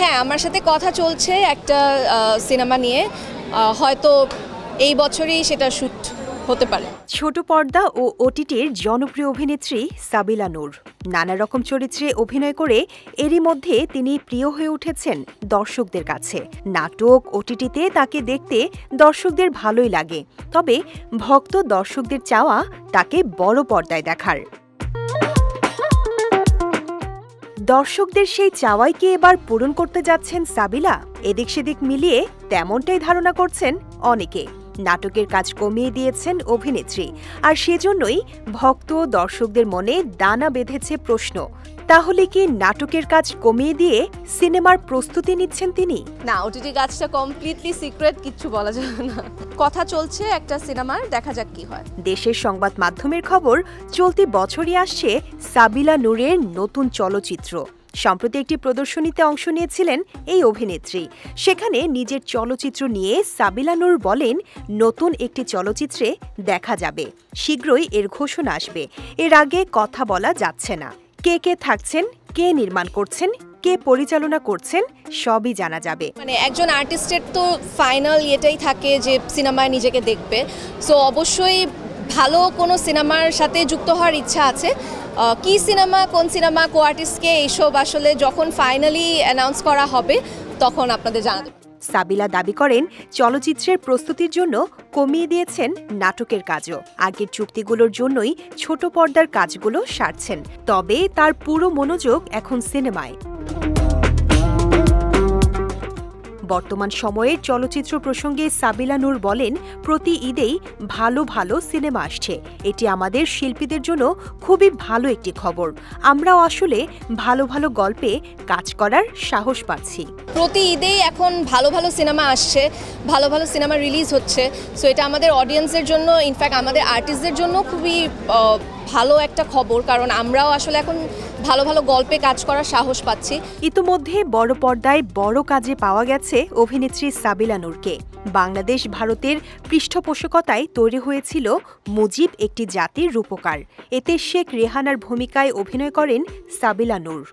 হ্যাঁ, আমার সাথে কথা চলছে একটা সিনেমা নিয়ে, হয়তো এই বছরই সেটা শুট হতে পারে। ছোট পর্দা ও ওটিটির জনপ্রিয় অভিনেত্রী সাবিলা নূর নানা রকম চরিত্রে অভিনয় করে এরই মধ্যে তিনি প্রিয় হয়ে উঠেছেন দর্শকদের কাছে। নাটক, ওটিটিতে তাকে দেখতে দর্শকদের ভালোই লাগে, তবে ভক্ত দর্শকদের চাওয়া তাকে বড় পর্দায় দেখার। দর্শকদের সেই চাওয়াই কি এবার পূরণ করতে যাচ্ছেন সাবিলা? এদিক সেদিক মিলিয়ে তেমনটাই ধারণা করছেন অনেকে। নাটকের কাজ কমিয়ে দিয়েছেন অভিনেত্রী, আর সেজন্যই ভক্ত দর্শকদের মনে দানা বেঁধেছে প্রশ্ন, তাহলে কি নাটকের কাজ কমিয়ে দিয়ে সিনেমার প্রস্তুতি নিচ্ছেন তিনি? না, ওটিটি কাজটা কমপ্লিটলি সিক্রেট, কিচ্ছু বলা যাবে না। কথা চলছে একটা সিনেমার, দেখা যাক কি হয়। দেশের সংবাদ মাধ্যমের খবর, চলতি বছরই আসছে সাবিলা নূরের নতুন চলচ্চিত্র। সম্প্রতি একটি প্রদর্শনীতে অংশ নিয়েছিলেন এই অভিনেত্রী। সেখানে নিজের চলচ্চিত্র নিয়ে সাবিলা নূর বলেন, নতুন একটি চলচ্চিত্রে দেখা যাবে, শীঘ্রই এর ঘোষণা আসবে। এর আগে কথা বলা যাচ্ছে না। কে কে থাকছেন, কে নির্মাণ করছেন, কে পরিচালনা করছেন, সবই জানা যাবে। মানে একজন আর্টিস্টের তো ফাইনাল এটাই থাকে যে সিনেমায় নিজেকে দেখবে, সো অবশ্যই ভালো কোনো সিনেমার সাথে যুক্ত হওয়ার ইচ্ছা আছে। কি সিনেমা, কোন সিনেমা, কো আর্টিস্টকে, এইসব আসলে যখন ফাইনালি অ্যানাউন্স করা হবে তখন আপনাদের জানাতে। সাবিলা দাবি করেন, চলচ্চিত্রের প্রস্তুতির জন্য কমিয়ে দিয়েছেন নাটকের কাজও। আগের চুক্তিগুলোর জন্যই ছোট পর্দার কাজগুলো সারছেন, তবে তার পুরো মনোযোগ এখন সিনেমায়। বর্তমান সময়ের চলচ্চিত্র প্রসঙ্গে সাবিলা নূর বলেন, প্রতি ঈদেই ভালো ভালো সিনেমা আসছে। এটি আমাদের শিল্পীদের জন্য খুবই ভালো একটি খবর। আমরাও আসলে ভালো ভালো গল্পে কাজ করার সাহস পাচ্ছি। প্রতি ঈদেই এখন ভালো ভালো সিনেমা আসছে, ভালো ভালো সিনেমা রিলিজ হচ্ছে, সো এটা আমাদের অডিয়েন্সের জন্য, ইনফ্যাক্ট আমাদের আর্টিস্টদের জন্য খুবই ভালো একটা খবর, কারণ আমরাও আসলে এখন ভালো ভালো গল্পে কাজ করার সাহস পাচ্ছি। ইতোমধ্যে বড় পর্দায় বড় কাজে পাওয়া গেছে অভিনেত্রী সাবিলা নূরকে। বাংলাদেশ ভারতের পৃষ্ঠপোষকতায় তৈরি হয়েছিল মুজিব, একটি জাতির রূপকার। এতে শেখ রেহানার ভূমিকায় অভিনয় করেন সাবিলা নূর।